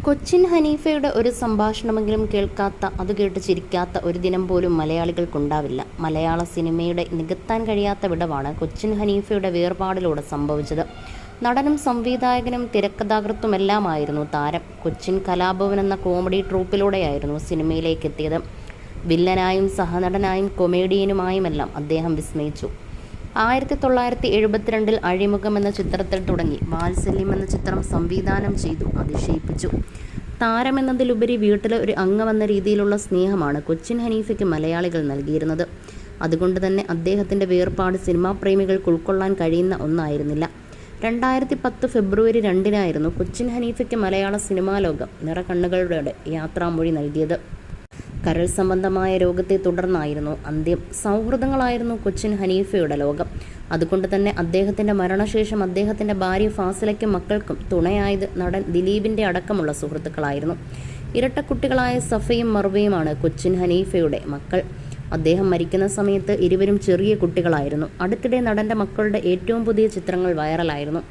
കൊച്ചിൻ ഹനീഫയുടെ ഒരു സംഭാഷണമെങ്കിലും കേൾക്കാത്ത, അത് കേട്ട് ചിരിക്കാത്ത ഒരു ദിനം പോലും മലയാളികൾക്കുണ്ടാവില്ല. മലയാള സിനിമയുടെ നികത്താൻ കഴിയാത്ത വിടവാണ് കൊച്ചിൻ ഹനീഫയുടെ വേർപാടിലൂടെ സംഭവിച്ചത്. നടനും സംവിധായകനും തിരക്കഥാകൃത്തുമെല്ലാമായിരുന്നു താരം. കൊച്ചിൻ കലാഭവൻ എന്ന കോമഡി ട്രൂപ്പിലൂടെയായിരുന്നു സിനിമയിലേക്ക് എത്തിയത്. വില്ലനായും സഹനടനായും കൊമേഡിയനുമായുമെല്ലാം അദ്ദേഹം വിസ്മയിച്ചു. 1972 അഴിമുഖം എന്ന ചിത്രത്തിൽ തുടങ്ങി വാത്സല്യം എന്ന ചിത്രം സംവിധാനം ചെയ്തു അതിശയിപ്പിച്ചു. താരമെന്നതിലുപരി വീട്ടിലെ ഒരു അംഗമെന്ന രീതിയിലുള്ള സ്നേഹമാണ് കൊച്ചിൻ ഹനീഫയ്ക്ക് മലയാളികൾ നൽകിയിരുന്നത്. അതുകൊണ്ട് തന്നെ അദ്ദേഹത്തിൻ്റെ വേർപാട് സിനിമാ പ്രേമികൾക്ക് ഉൾക്കൊള്ളാൻ കഴിയുന്ന ഒന്നായിരുന്നില്ല. 2010 ഫെബ്രുവരി 2 കൊച്ചിൻ ഹനീഫയ്ക്ക് മലയാള സിനിമാ ലോകം നിറകണ്ണുകളുടെ യാത്രാമൊഴി നൽകിയത്. കരൾ സംബന്ധമായ രോഗത്തെ തുടർന്നായിരുന്നു അന്ത്യം. സൗഹൃദങ്ങളായിരുന്നു കൊച്ചിൻ ഹനീഫയുടെ ലോകം. അതുകൊണ്ട് തന്നെ അദ്ദേഹത്തിൻ്റെ മരണശേഷം അദ്ദേഹത്തിൻ്റെ ഭാര്യ ഫാസിലയ്ക്കും മക്കൾക്കും തുണയായത് നടൻ ദിലീപിൻ്റെ അടക്കമുള്ള സുഹൃത്തുക്കളായിരുന്നു. ഇരട്ടക്കുട്ടികളായ സഫയും മർവയുമാണ് കൊച്ചിൻ ഹനീഫയുടെ മക്കൾ. അദ്ദേഹം മരിക്കുന്ന സമയത്ത് ഇരുവരും ചെറിയ കുട്ടികളായിരുന്നു. അടുത്തിടെ നടൻ്റെ മക്കളുടെ ഏറ്റവും പുതിയ ചിത്രങ്ങൾ വൈറലായിരുന്നു.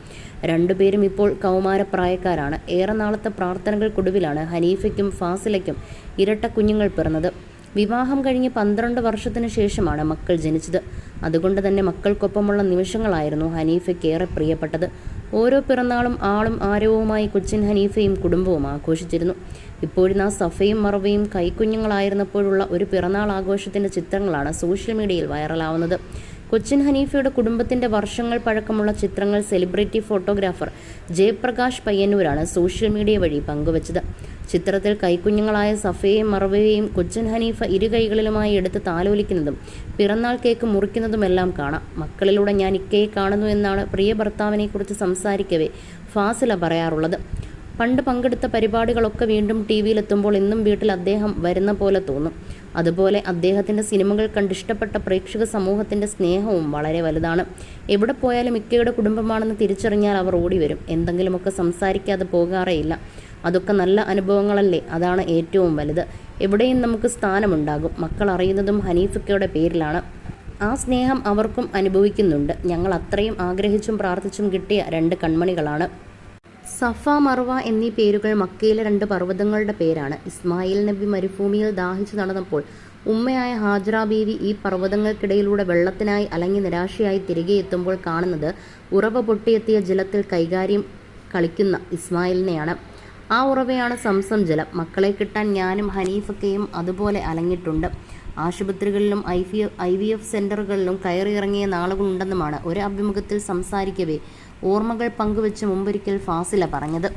രണ്ടുപേരും ഇപ്പോൾ കൗമാരപ്രായക്കാരാണ്. ഏറെ നാളത്തെ പ്രാർത്ഥനകൾക്കൊടുവിലാണ് ഹനീഫയ്ക്കും ഫാസിലയ്ക്കും ഇരട്ട കുഞ്ഞുങ്ങൾ പിറന്നത്. വിവാഹം കഴിഞ്ഞ് 12 വർഷത്തിന് ശേഷമാണ് മക്കൾ ജനിച്ചത്. അതുകൊണ്ട് തന്നെ മക്കൾക്കൊപ്പമുള്ള നിമിഷങ്ങളായിരുന്നു ഹനീഫയ്ക്ക് ഏറെ പ്രിയപ്പെട്ടത്. ഓരോ പിറന്നാളും ആളും ആരവവുമായി കൊച്ചിൻ ഹനീഫയും കുടുംബവും ആഘോഷിച്ചിരുന്നു. ഇപ്പോഴിന്ന് സഫയും മറവയും കൈക്കുഞ്ഞുങ്ങളായിരുന്നപ്പോഴുള്ള ഒരു പിറന്നാൾ ആഘോഷത്തിൻ്റെ ചിത്രങ്ങളാണ് സോഷ്യൽ മീഡിയയിൽ വൈറലാവുന്നത്. കൊച്ചിൻ ഹനീഫയുടെ കുടുംബത്തിൻ്റെ വർഷങ്ങൾ പഴക്കമുള്ള ചിത്രങ്ങൾ സെലിബ്രിറ്റി ഫോട്ടോഗ്രാഫർ ജയപ്രകാശ് പയ്യന്നൂരാണ് സോഷ്യൽ മീഡിയ വഴി പങ്കുവച്ചത്. ചിത്രത്തിൽ കൈക്കുഞ്ഞുങ്ങളായ സഫയെയും മറവയെയും കൊച്ചിൻ ഹനീഫ ഇരുകൈകളിലുമായി എടുത്ത് താലോലിക്കുന്നതും പിറന്നാൾ കേക്ക് മുറിക്കുന്നതുമെല്ലാം കാണാം. മക്കളിലൂടെ ഞാൻ ഇക്കയെ കാണുന്നു എന്നാണ് പ്രിയ ഭർത്താവിനെക്കുറിച്ച് സംസാരിക്കവേ ഫാസില പറയാറുള്ളത്. പണ്ട് പങ്കെടുത്ത പരിപാടികളൊക്കെ വീണ്ടും ടി വിയിലെത്തുമ്പോൾ ഇന്നും വീട്ടിൽ അദ്ദേഹം വരുന്ന പോലെ തോന്നും. അതുപോലെ അദ്ദേഹത്തിൻ്റെ സിനിമകൾ കണ്ടിഷ്ടപ്പെട്ട പ്രേക്ഷക സമൂഹത്തിൻ്റെ സ്നേഹവും വളരെ വലുതാണ്. എവിടെ പോയാലും ഇക്കയുടെ കുടുംബമാണെന്ന് തിരിച്ചറിഞ്ഞാൽ അവർ ഓടി വരും. എന്തെങ്കിലുമൊക്കെ സംസാരിക്കാതെ പോകാറേയില്ല. അതൊക്കെ നല്ല അനുഭവങ്ങളല്ലേ? അതാണ് ഏറ്റവും വലുത്. എവിടെയും നമുക്ക് സ്ഥാനമുണ്ടാകും. മക്കൾ അറിയുന്നതും ഹനീഫക്കയുടെ പേരിലാണ്. ആ സ്നേഹം അവർക്കും അനുഭവിക്കുന്നുണ്ട്. ഞങ്ങൾ അത്രയും ആഗ്രഹിച്ചും പ്രാർത്ഥിച്ചും കിട്ടിയ 2 കൺമണികളാണ്. സഫ, മർവ എന്നീ പേരുകൾ മക്കയിലെ 2 പർവ്വതങ്ങളുടെ പേരാണ്. ഇസ്മായിൽ നബി മരുഭൂമിയിൽ ദാഹിച്ചു നടന്നപ്പോൾ ഉമ്മയായ ഹാജറ ബീവി ഈ പർവ്വതങ്ങൾക്കിടയിലൂടെ വെള്ളത്തിനായി അലങ്ങി നിരാശയായി തിരികെ എത്തുമ്പോൾ കാണുന്നത് ഉറവ പൊട്ടിയെത്തിയ ജലത്തിൽ കൈകാര്യം കളിക്കുന്ന ഇസ്മായിലിനെയാണ്. ആ ഉറവയാണ് സംസം ജലം. മക്കളെ കിട്ടാൻ ഞാനും ഹനീഫക്കയും അതുപോലെ അലഞ്ഞിട്ടുണ്ട്. ആശുപത്രികളിലും IVF സെൻ്ററുകളിലും കയറിയിറങ്ങിയ നാളുകളുണ്ടെന്നുമാണ് ഒരു അഭിമുഖത്തിൽ സംസാരിക്കവേ ഓർമ്മകൾ പങ്കുവെച്ച് മുമ്പൊരിക്കൽ ഫാസില പറഞ്ഞത്.